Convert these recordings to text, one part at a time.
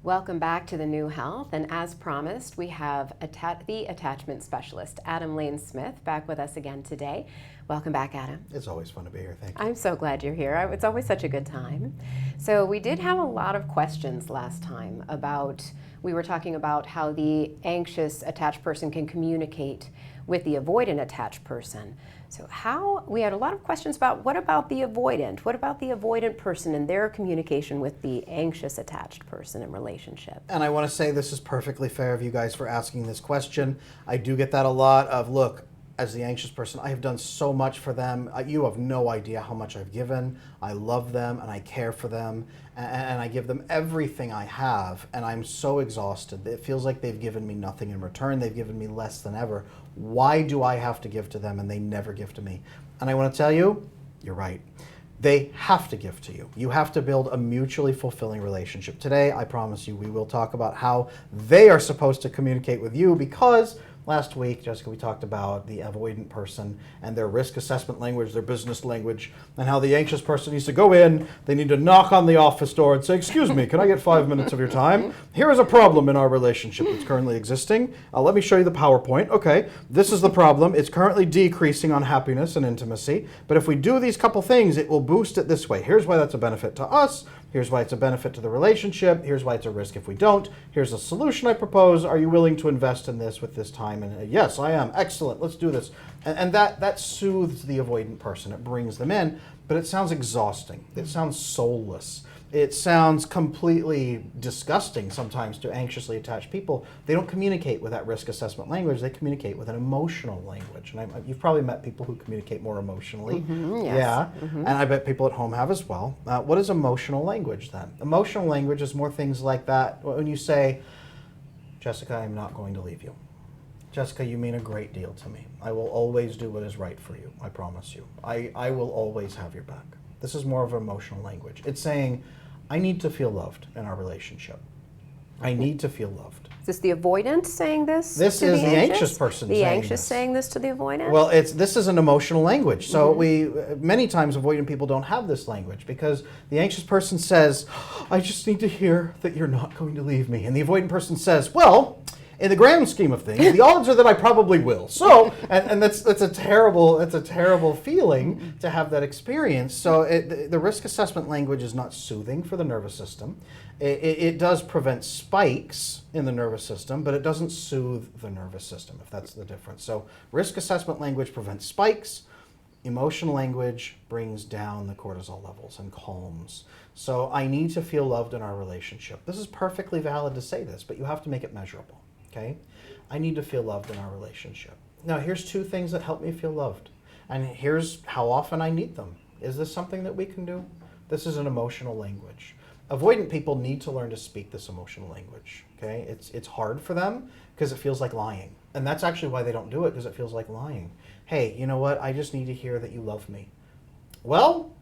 Welcome back to The New Health, and as promised, we have the attachment specialist, Adam Lane Smith, back with us again today. Welcome back, Adam. It's always fun to be here, thank you. I'm so glad you're here. It's always such a good time. So we did have a lot of questions last time we were talking about how the anxious attached person can communicate with the avoidant attached person. So we had a lot of questions about what about the avoidant? What about the avoidant person and their communication with the anxious attached person in relationship? And I want to say this is perfectly fair of you guys for asking this question. I do get that a lot of, look, as the anxious person, I have done so much for them. You have no idea how much I've given. I love them and I care for them and I give them everything I have, and I'm so exhausted. It feels like they've given me nothing in return. They've given me less than ever. Why do I have to give to them and they never give to me? And I want to tell you, you're right. They have to give to you. You have to build a mutually fulfilling relationship. Today, I promise you, we will talk about how they are supposed to communicate with you, because last week, Jessica, we talked about the avoidant person and their risk assessment language, their business language, and how the anxious person needs to go in, they need to knock on the office door and say, excuse me, can I get 5 minutes of your time? Here is a problem in our relationship that's currently existing. Let me show you the PowerPoint. Okay, this is the problem. It's currently decreasing on happiness and intimacy, but if we do these couple things, it will boost it this way. Here's why that's a benefit to us. Here's why it's a benefit to the relationship. Here's why it's a risk if we don't. Here's a solution I propose. Are you willing to invest in this with this time? And yes, I am. Excellent. Let's do this. And that soothes the avoidant person. It brings them in, but it sounds exhausting. It sounds soulless. It sounds completely disgusting sometimes to anxiously attached people. They don't communicate with that risk assessment language. They communicate with an emotional language. And you've probably met people who communicate more emotionally. Mm-hmm, yes. Yeah, and I bet people at home have as well. What is emotional language then? Emotional language is more things like that. When you say, Jessica, I'm not going to leave you. Jessica, you mean a great deal to me. I will always do what is right for you. I promise you. I will always have your back. This is more of an emotional language. It's saying, I need to feel loved in our relationship. I need to feel loved. Is this the avoidant saying this? This is the anxious person saying this. The anxious saying this to the avoidant? Well, this is an emotional language. So many times avoidant people don't have this language because the anxious person says, I just need to hear that you're not going to leave me. And the avoidant person says, well, in the grand scheme of things, the odds are that I probably will. So, and that's a terrible feeling to have that experience. So the risk assessment language is not soothing for the nervous system. It does prevent spikes in the nervous system, but it doesn't soothe the nervous system, if that's the difference. So risk assessment language prevents spikes. Emotional language brings down the cortisol levels and calms. So I need to feel loved in our relationship. This is perfectly valid to say this, but you have to make it measurable. Okay, I need to feel loved in our relationship. Now, here's 2 things that help me feel loved, and here's how often I need them. Is this something that we can do? This is an emotional language. Avoidant people need to learn to speak this emotional language. Okay, it's hard for them because it feels like lying, and that's actually why they don't do it, because it feels like lying. Hey, you know what? I just need to hear that you love me. Well,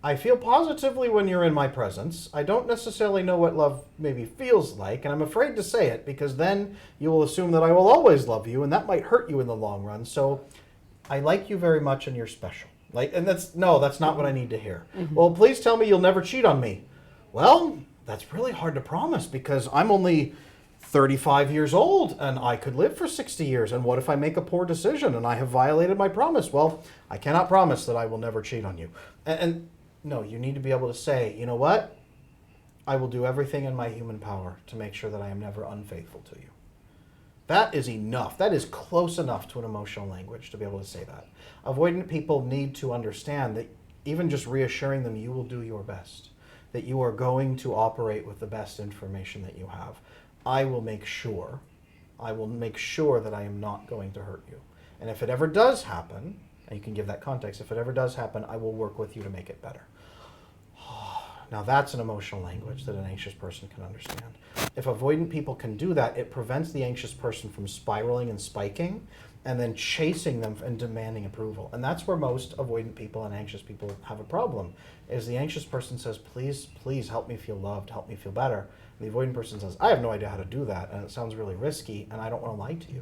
I feel positively when you're in my presence. I don't necessarily know what love maybe feels like, and I'm afraid to say it because then you will assume that I will always love you, and that might hurt you in the long run. So I like you very much and you're special. That's not what I need to hear. Mm-hmm. Well, please tell me you'll never cheat on me. Well, that's really hard to promise because I'm only 35 years old and I could live for 60 years. And what if I make a poor decision and I have violated my promise? Well, I cannot promise that I will never cheat on you. And no, you need to be able to say, you know what? I will do everything in my human power to make sure that I am never unfaithful to you. That is enough. That is close enough to an emotional language to be able to say that. Avoidant people need to understand that even just reassuring them you will do your best, that you are going to operate with the best information that you have. I will make sure that I am not going to hurt you. And if it ever does happen, and you can give that context, if it ever does happen, I will work with you to make it better. Now that's an emotional language that an anxious person can understand. If avoidant people can do that, it prevents the anxious person from spiraling and spiking and then chasing them and demanding approval. And that's where most avoidant people and anxious people have a problem, is the anxious person says, please, please help me feel loved, help me feel better. And the avoidant person says, I have no idea how to do that, and it sounds really risky, and I don't want to lie to you.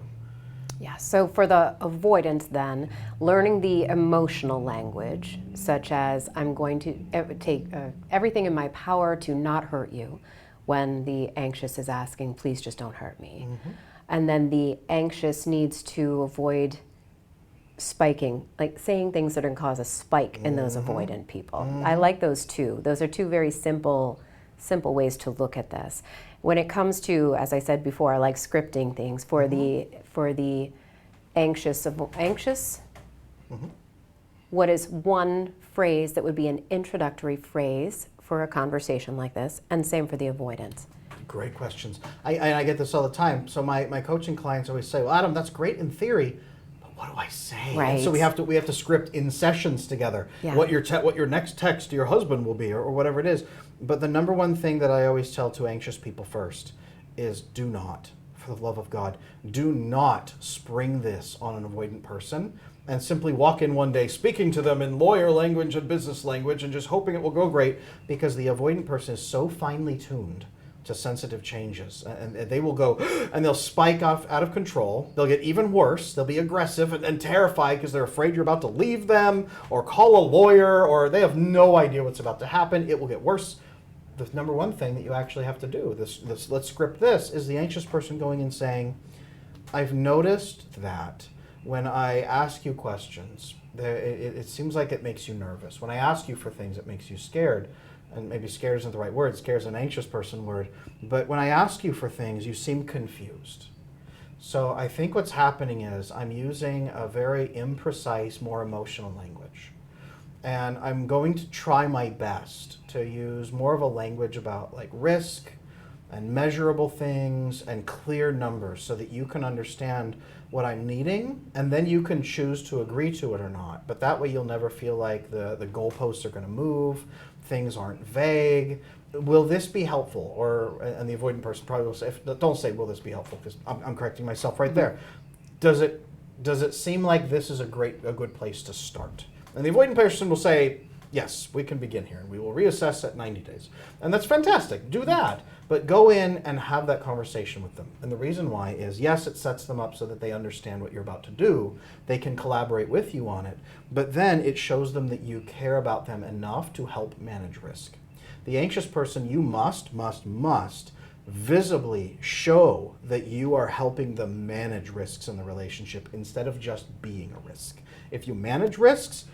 Yeah, so for the avoidance then, learning the emotional language, such as I'm going to take everything in my power to not hurt you, when the anxious is asking, please just don't hurt me. And then the anxious needs to avoid spiking, like saying things that are going to cause a spike in those avoidant people. I like those two. Those are two very simple ways to look at this. When it comes to, as I said before, I like scripting things for the anxious. What is one phrase that would be an introductory phrase for a conversation like this, and same for the avoidant? Great questions. I get this all the time. So my coaching clients always say, well, Adam, that's great in theory, but what do I say? Right. And so we have to script in sessions together what your next text to your husband will be, or whatever it is. But the number one thing that I always tell to anxious people first is, do not, for the love of God, do not spring this on an avoidant person and simply walk in one day speaking to them in lawyer language and business language and just hoping it will go great, because the avoidant person is so finely tuned to sensitive changes, and they will go and they'll spike off out of control. They'll get even worse. They'll be aggressive and terrified because they're afraid you're about to leave them or call a lawyer, or they have no idea what's about to happen. It will get worse. The number one thing that you actually have to do, let's script this, is the anxious person going and saying, I've noticed that when I ask you questions, it seems like it makes you nervous. When I ask you for things, it makes you scared. And maybe scared isn't the right word, scared is an anxious person word. But when I ask you for things, you seem confused. So I think what's happening is I'm using a very imprecise, more emotional language. And I'm going to try my best to use more of a language about like risk and measurable things and clear numbers so that you can understand what I'm needing, and then you can choose to agree to it or not. But that way you'll never feel like the goalposts are going to move, things aren't vague. Will this be helpful? And the avoidant person probably will say, don't say will this be helpful, because I'm correcting myself right there. Does it seem like this is a good place to start? And the avoidant person will say, yes, we can begin here, and we will reassess at 90 days. And that's fantastic. Do that. But go in and have that conversation with them. And the reason why is, yes, it sets them up so that they understand what you're about to do. They can collaborate with you on it. But then it shows them that you care about them enough to help manage risk. The anxious person, you must visibly show that you are helping them manage risks in the relationship instead of just being a risk. If you manage risks,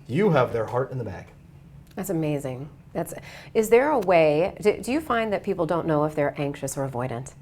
you have their heart in the bag. That's amazing. Is there a way, do you find that people don't know if they're anxious or avoidant?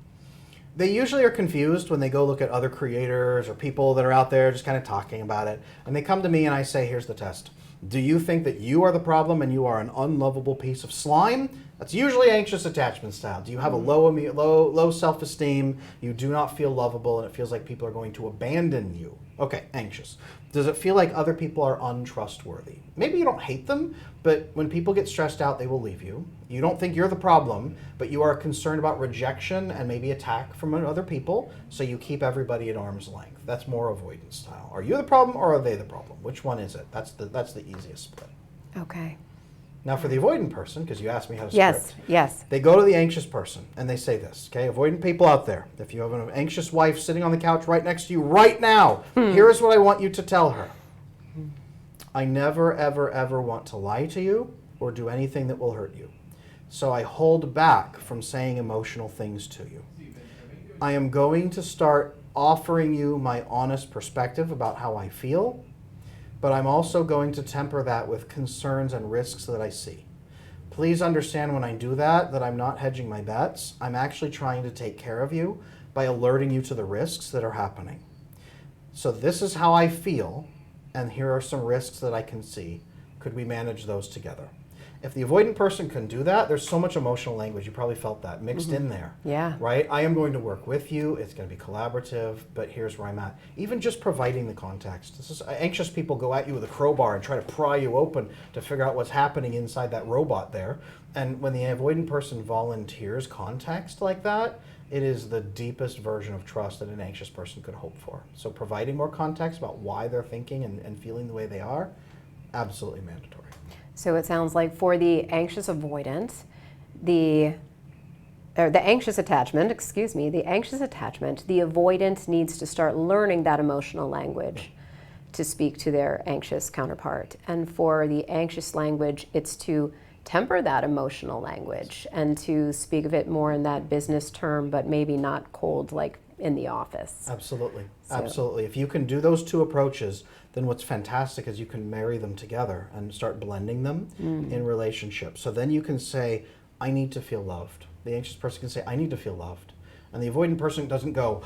They usually are confused when they go look at other creators or people that are out there just kind of talking about it. And they come to me and I say, here's the test. Do you think that you are the problem and you are an unlovable piece of slime? That's usually anxious attachment style. Do you have a low self-esteem? You do not feel lovable and it feels like people are going to abandon you. Okay, anxious. Does it feel like other people are untrustworthy? Maybe you don't hate them, but when people get stressed out, they will leave you. You don't think you're the problem, but you are concerned about rejection and maybe attack from other people, so you keep everybody at arm's length. That's more avoidance style. Are you the problem or are they the problem? Which one is it? That's the easiest split. Okay. Now for the avoidant person, because you asked me how to script. Yes. They go to the anxious person and they say this, okay? Avoidant people out there, if you have an anxious wife sitting on the couch right next to you right now, here is what I want you to tell her. I never, ever, ever want to lie to you or do anything that will hurt you. So I hold back from saying emotional things to you. I am going to start offering you my honest perspective about how I feel, but I'm also going to temper that with concerns and risks that I see. Please understand when I do that I'm not hedging my bets. I'm actually trying to take care of you by alerting you to the risks that are happening. So this is how I feel, and here are some risks that I can see. Could we manage those together? If the avoidant person can do that, there's so much emotional language, you probably felt that, mixed in there. Yeah. Right? I am going to work with you, it's going to be collaborative, but here's where I'm at. Even just providing the context. Anxious people go at you with a crowbar and try to pry you open to figure out what's happening inside that robot there. And when the avoidant person volunteers context like that, it is the deepest version of trust that an anxious person could hope for. So providing more context about why they're thinking and feeling the way they are, absolutely mandatory. So it sounds like for the anxious avoidant, the anxious attachment, the avoidant needs to start learning that emotional language to speak to their anxious counterpart. And for the anxious language, it's to temper that emotional language and to speak of it more in that business term, but maybe not cold like in the office. Absolutely. So- Absolutely. If you can do those two approaches, then what's fantastic is you can marry them together and start blending them in relationships. So then you can say, I need to feel loved. The anxious person can say, I need to feel loved. And the avoidant person doesn't go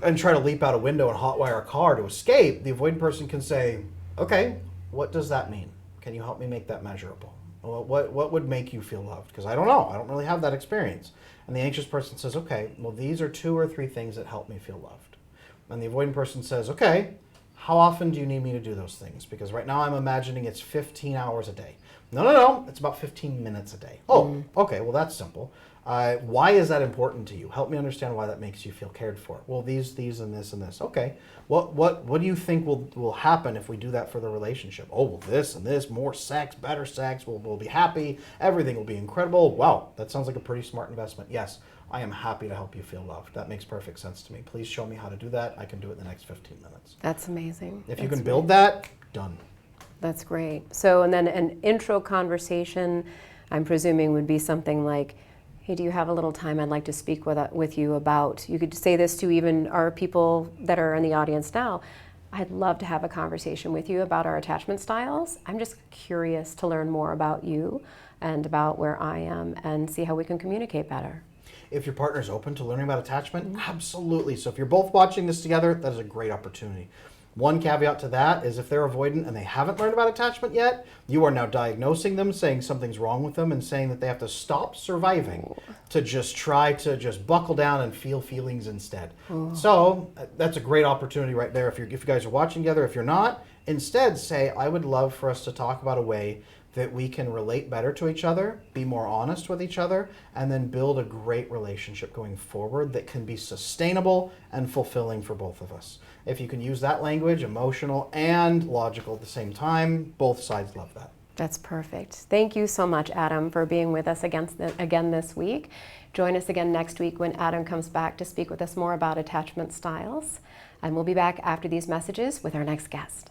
and try to leap out a window and hotwire a car to escape. The avoidant person can say, okay, what does that mean? Can you help me make that measurable? What would make you feel loved? Because I don't know. I don't really have that experience. And the anxious person says, okay, well, these are 2 or 3 things that help me feel loved. And the avoidant person says, okay, how often do you need me to do those things? Because right now I'm imagining it's 15 hours a day. No, it's about 15 minutes a day. Oh, okay, well, that's simple. Why is that important to you? Help me understand why that makes you feel cared for. Well, these, and this, and this. Okay, what do you think will happen if we do that for the relationship? Oh, well, this and this, more sex, better sex, we'll be happy, everything will be incredible. Wow, that sounds like a pretty smart investment. Yes, I am happy to help you feel loved. That makes perfect sense to me. Please show me how to do that. I can do it in the next 15 minutes. That's amazing. If you can build that, done. That's great. So, and then an intro conversation, I'm presuming, would be something like, hey, do you have a little time I'd like to speak with you about? You could say this to even our people that are in the audience now. I'd love to have a conversation with you about our attachment styles. I'm just curious to learn more about you and about where I am and see how we can communicate better. If your partner is open to learning about attachment, absolutely. So if you're both watching this together, that is a great opportunity. One caveat to that is if they're avoidant and they haven't learned about attachment yet, you are now diagnosing them, saying something's wrong with them, and saying that they have to stop surviving to just try to just buckle down and feel feelings instead. So that's a great opportunity right there. If you guys are watching together, if you're not, instead say, I would love for us to talk about a way that we can relate better to each other, be more honest with each other, and then build a great relationship going forward that can be sustainable and fulfilling for both of us. If you can use that language, emotional and logical at the same time, both sides love that. That's perfect. Thank you so much, Adam, for being with us again this week. Join us again next week when Adam comes back to speak with us more about attachment styles. And we'll be back after these messages with our next guest.